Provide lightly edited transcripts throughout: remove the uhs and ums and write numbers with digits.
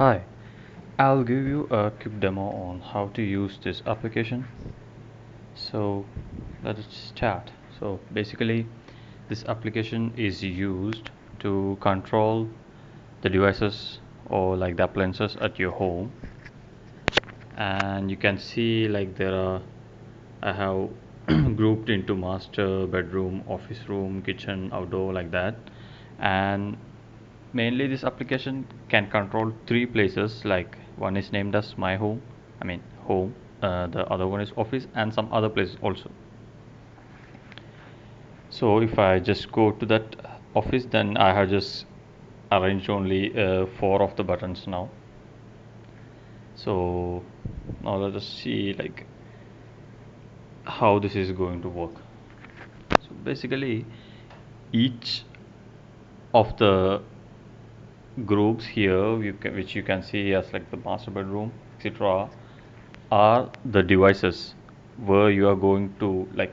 Hi, I'll give you a quick demo on how to use this application. So let's start. So basically, this application is used to control the devices or like the appliances at your home. And you can see like I have grouped into master bedroom, office room, kitchen, outdoor, like that. And mainly this application can control three places, like one is named as my home, I mean home, the other one is office and some other places also. So if I just go to that office, then I have just arranged only four of the buttons now. So now let us see like how this is going to work. So basically, each of the groups here which you can see as like the master bedroom, etc., are the devices where you are going to like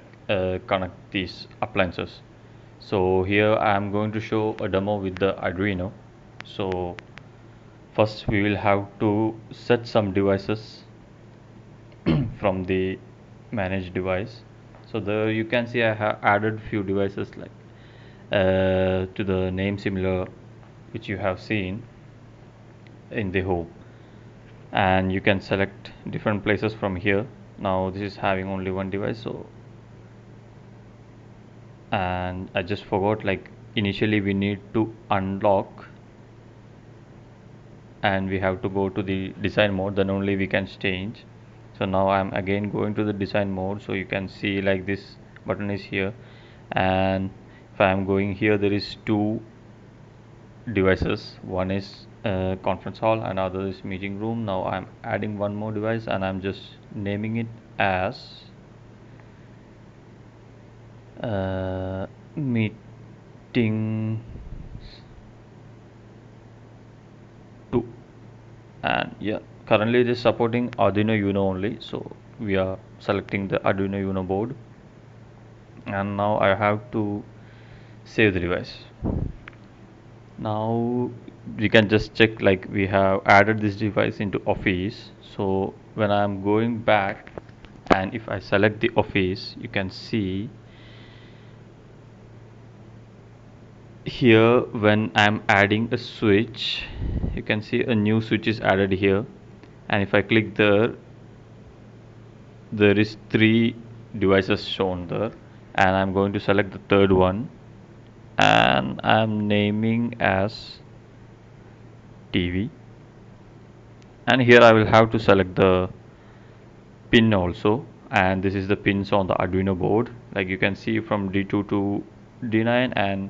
connect these appliances. So here I am going to show a demo with the Arduino. So first we will have to set some devices from the manage device. So there you can see I have added few devices like to the name similar which you have seen in the home, and you can select different places from here. Now this is having only one device, so and I just forgot like initially we need to unlock and we have to go to the design mode, then only we can change. So now I'm again going to the design mode, so you can see like this button is here, and if I'm going here there is two devices, one is conference hall and other is meeting room. Now I'm adding one more device and I'm just naming it as meeting 2. And yeah, currently it is supporting Arduino Uno only, so we are selecting the Arduino Uno board, and now I have to save the device. Now we can just check like we have added this device into office. So when I'm going back and if I select the office, you can see here when I'm adding a switch, you can see a new switch is added here, and if I click there is three devices shown there, and I'm going to select the third one and I'm naming as TV, and here I will have to select the pin also, and this is the pins on the Arduino board, like you can see from D2 to D9, and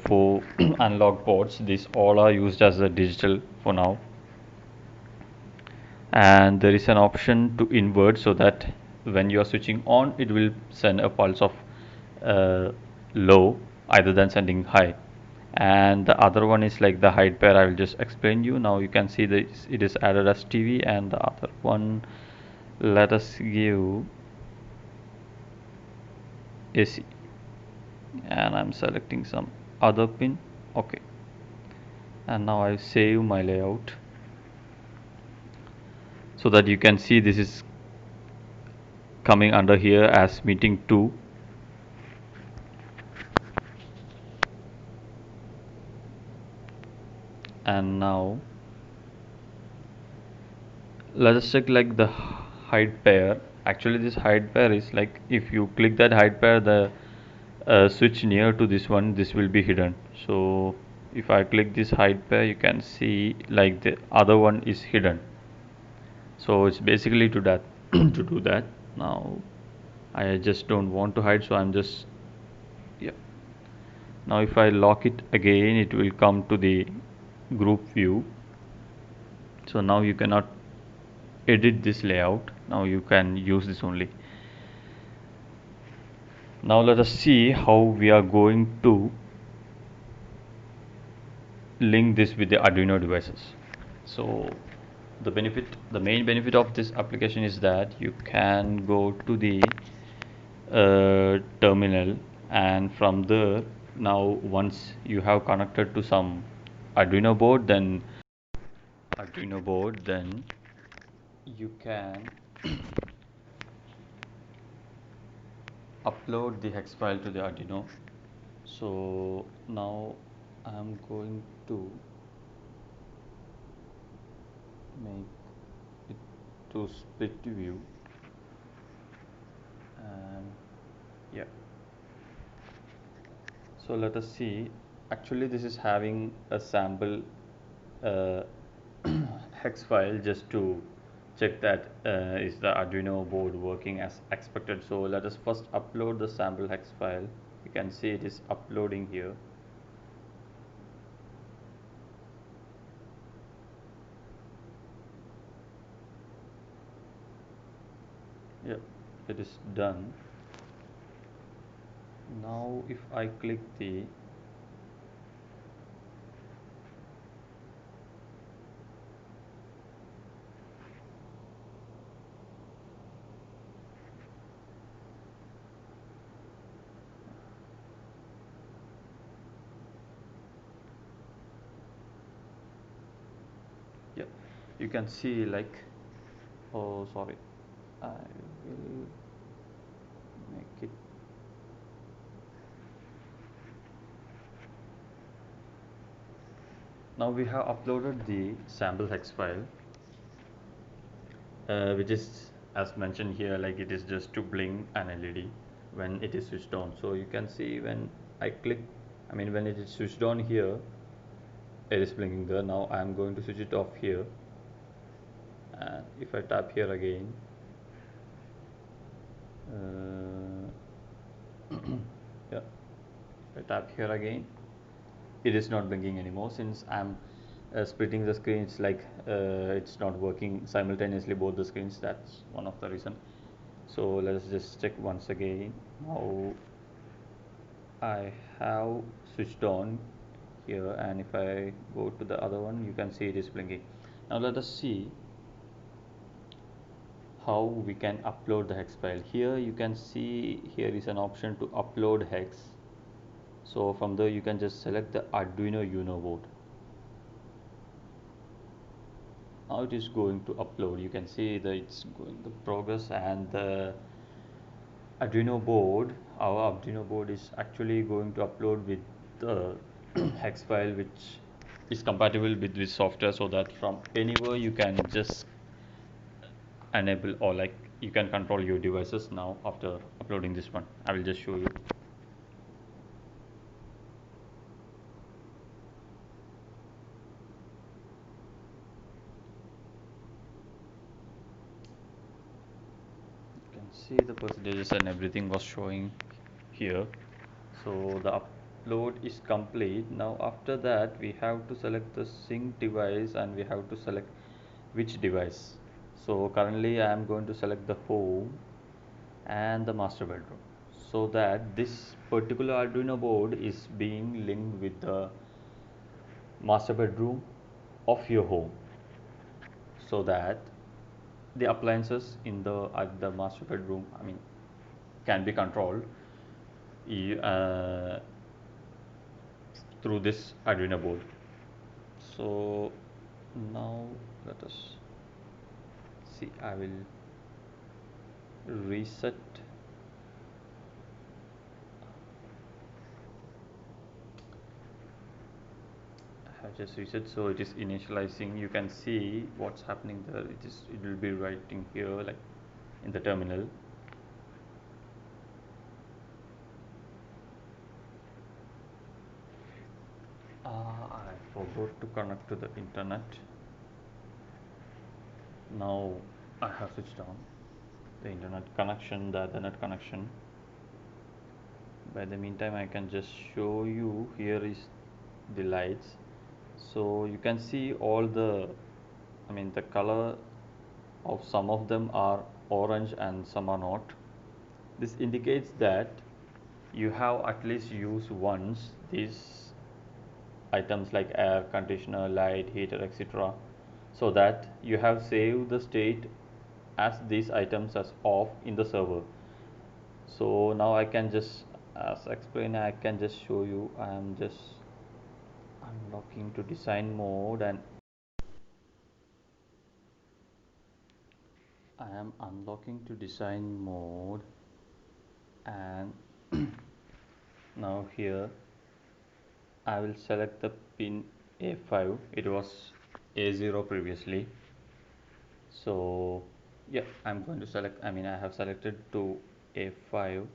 for analog ports these all are used as a digital for now. And there is an option to invert, so that when you are switching on it will send a pulse of low either than sending high. And the other one is like the height pair, I will just explain you. Now you can see that it is added as TV, and the other one, let us give AC, and I'm selecting some other pin. Okay, and now I save my layout so that you can see this is coming under here as meeting 2. And now let us check like the hide pair. Actually this hide pair is like if you click that hide pair, the switch near to this one, this will be hidden. So if I click this hide pair, you can see like the other one is hidden. So it's basically to that to do that. Now I just don't want to hide, so I'm just, yeah. Now if I lock it again, it will come to the group view. So now you cannot edit this layout, now you can use this only. Now let us see how we are going to link this with the Arduino devices. So the main benefit of this application is that you can go to the terminal, and from there, now once you have connected to some Arduino board, then Arduino board, then you can upload the hex file to the Arduino. So now I'm going to make it to split view, and yeah, so let us see. Actually this is having a sample uh, hex file just to check that is the Arduino board working as expected. So let us first upload the sample hex file. You can see it is uploading here. Yep, it is done. Now if I click the yeah, you can see like, oh sorry, I will make it. Now we have uploaded the sample hex file, which is as mentioned here, like it is just to blink an LED when it is switched on. So you can see when I click, I mean when it is switched on here, it is blinking there. Now I am going to switch it off here, and if I tap here again, yeah, if I tap here again, it is not blinking anymore. Since I'm splitting the screens, like it's not working simultaneously both the screens. That's one of the reason. So let's just check once again. Now I have switched on here, and if I go to the other one, you can see it is blinking. Now let us see how we can upload the hex file. Here you can see here is an option to upload hex. So from there you can just select the Arduino Uno board. Now it is going to upload. You can see that it's going to progress, and the Arduino board, our Arduino board is actually going to upload with the hex file which is compatible with this software, so that from anywhere you can just enable, or like you can control your devices. Now after uploading this one, I will just show you. You can see the percentages and everything was showing here. So the upload is complete. Now after that we have to select the sync device, and we have to select which device. So currently I am going to select the home and the master bedroom, so that this particular Arduino board is being linked with the master bedroom of your home, so that the appliances in the at the master bedroom, I mean, can be controlled uh, through this Arduino board. So now let us see. I will reset. I have just reset, so it is initializing. You can see what's happening there. It will be writing here like in the terminal. I forgot to connect to the internet. Now I have switched on the internet connection, the Ethernet connection. By the meantime, I can just show you. Here is the lights. So you can see all the, I mean, the color of some of them are orange and some are not. This indicates that you have at least used once these items like air conditioner, light, heater, etc., so that you have saved the state as these items as off in the server. So now I can just, as explained, I can just show you. I am just unlocking to design mode, and I am unlocking to design mode, and now here I will select the pin A5. It was A0 previously, so yeah, I'm going to select, I have selected to A5,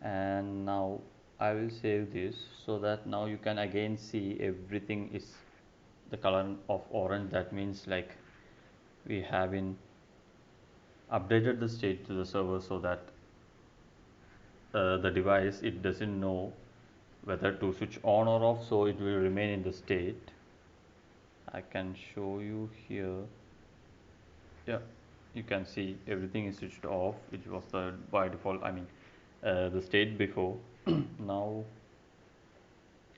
and now I will save this so that now you can again see everything is the color of orange. That means like we have in updated the state to the server so that the device, it doesn't know whether to switch on or off, so it will remain in the state. I can show you here. Yeah, you can see everything is switched off. It was the by default, the state before. Now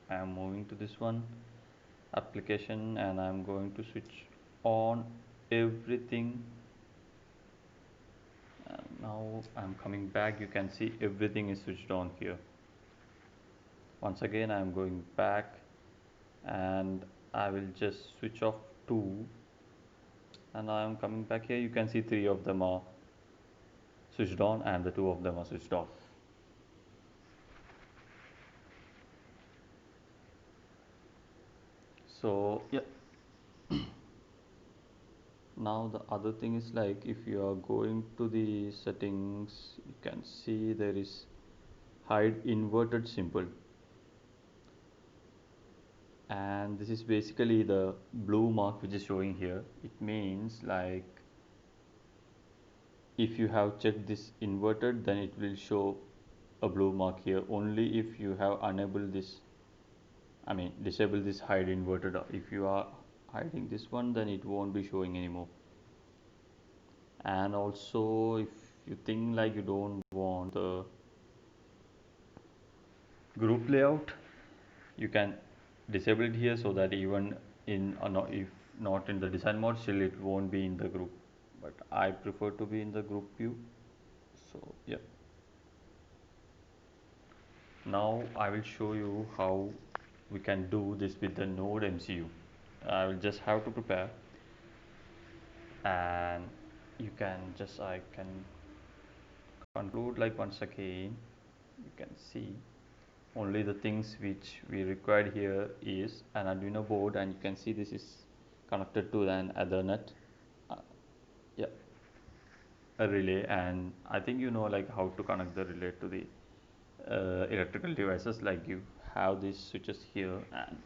I am moving to this one, application, and I'm going to switch on everything. And now I'm coming back. You can see everything is switched on here. Once again I'm going back, and I will just switch off 2, and I am coming back here. You can see 3 of them are switched on and the 2 of them are switched off. So yeah, now the other thing is like if you are going to the settings, you can see there is hide inverted symbol, and this is basically the blue mark which is showing here. It means like if you have checked this inverted, then it will show a blue mark here. Only if you have enabled this, disable this hide inverted. If you are hiding this one, then it won't be showing anymore. And also if you think like you don't want the group layout, you can disable it here so that even in if not in the design mode, still it won't be in the group, but I prefer to be in the group view. So yeah, now I will show you how we can do this with the node MCU. I will just have to prepare, and you can just, I can conclude like once again. You can see only the things which we required here is an Arduino board, and you can see this is connected to an Ethernet, uh, yeah, a relay. And I think you know like how to connect the relay to the electrical devices. Like you have these switches here, and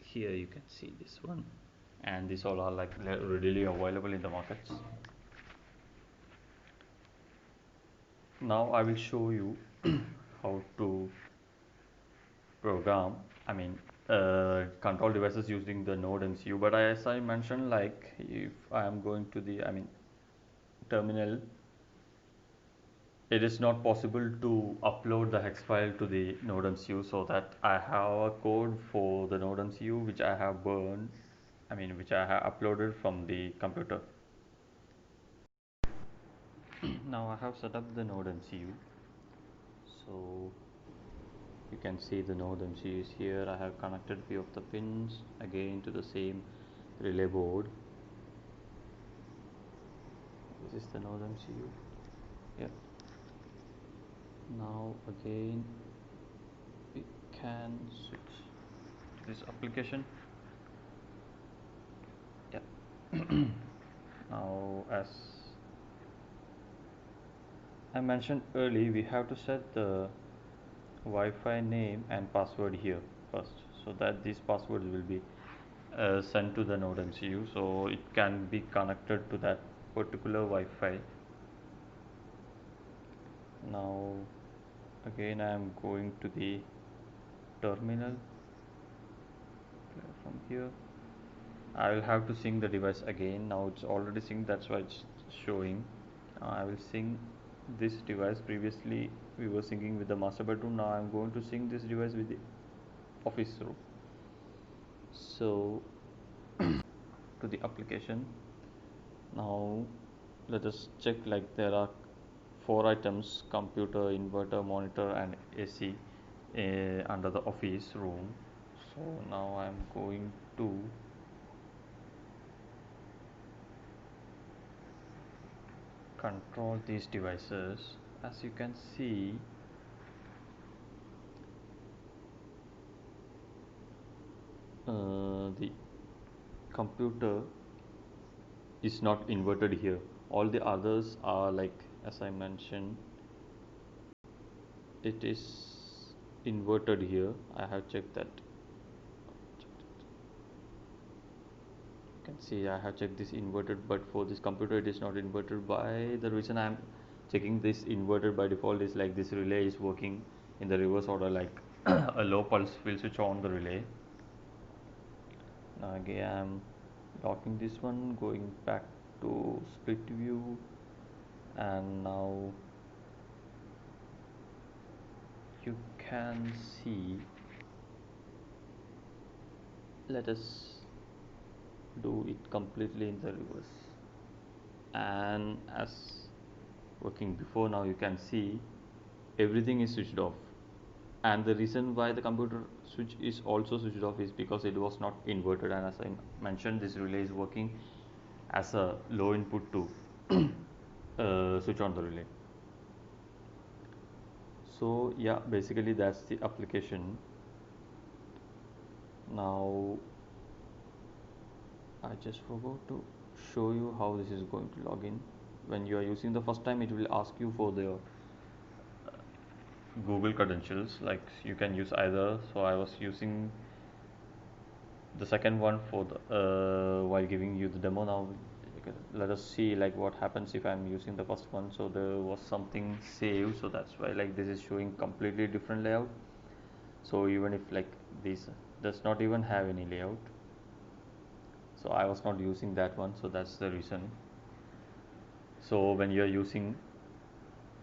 here you can see this one, and these all are like readily available in the markets. Now I will show you how to program, control devices using the node MCU. But as I mentioned, like if I am going to the terminal, it is not possible to upload the hex file to the node MCU, so that I have a code for the node MCU which I have burned, which I have uploaded from the computer. Now I have set up the node MCU, so you can see the node MCU is here. I have connected few of the pins again to the same relay board. This is the node MCU. Yeah. Now again we can switch to this application. Yeah. Now as I mentioned earlier, we have to set the Wi-Fi name and password here first, so that these passwords will be sent to the node MCU, so it can be connected to that particular Wi-Fi. Now again I am going to the terminal. From here I will have to sync the device again. Now it's already synced, that's why it's showing. I will sync this device. Previously we were syncing with the master bedroom. Now I'm going to sync this device with the office room. So to the application. Now let us check, like there are 4 items: computer, inverter, monitor and AC under the office room. So now I'm going to control these devices, as you can see, the computer is not inverted here. All the others are like, as I mentioned, it is inverted here. I have checked that. You can see I have checked this inverted, but for this computer it is not inverted. By the reason I am checking this inverted by default is like this relay is working in the reverse order, like a low pulse will switch on the relay. Now again I am locking this one, going back to split view, and now you can see, let us do it completely in the reverse. And as working before, now you can see everything is switched off. And the reason why the computer switch is also switched off is because it was not inverted, and as I mentioned, this relay is working as a low input to switch on the relay. So yeah, basically that's the application. Now I just forgot to show you how this is going to log in. When you are using the first time, it will ask you for the Google credentials, like you can use either. So I was using the second one for the while giving you the demo. Now let us see like what happens if I'm using the first one. So there was something saved, so that's why like this is showing completely different layout. So even if like this does not even have any layout, so I was not using that one, so that's the reason. So when you're using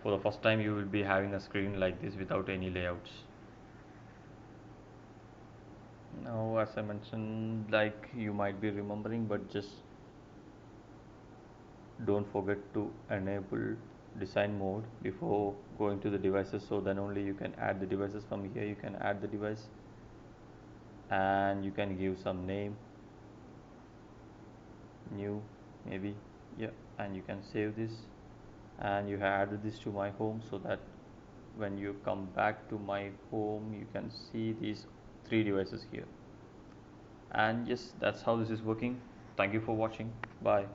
for the first time, you will be having a screen like this without any layouts. Now as I mentioned, like you might be remembering, but just don't forget to enable design mode before going to the devices, so then only you can add the devices. From here you can add the device and you can give some name, new maybe, yeah, and you can save this, and you have added this to my home, so that when you come back to my home you can see these three devices here. And yes, that's how this is working. Thank you for watching. Bye.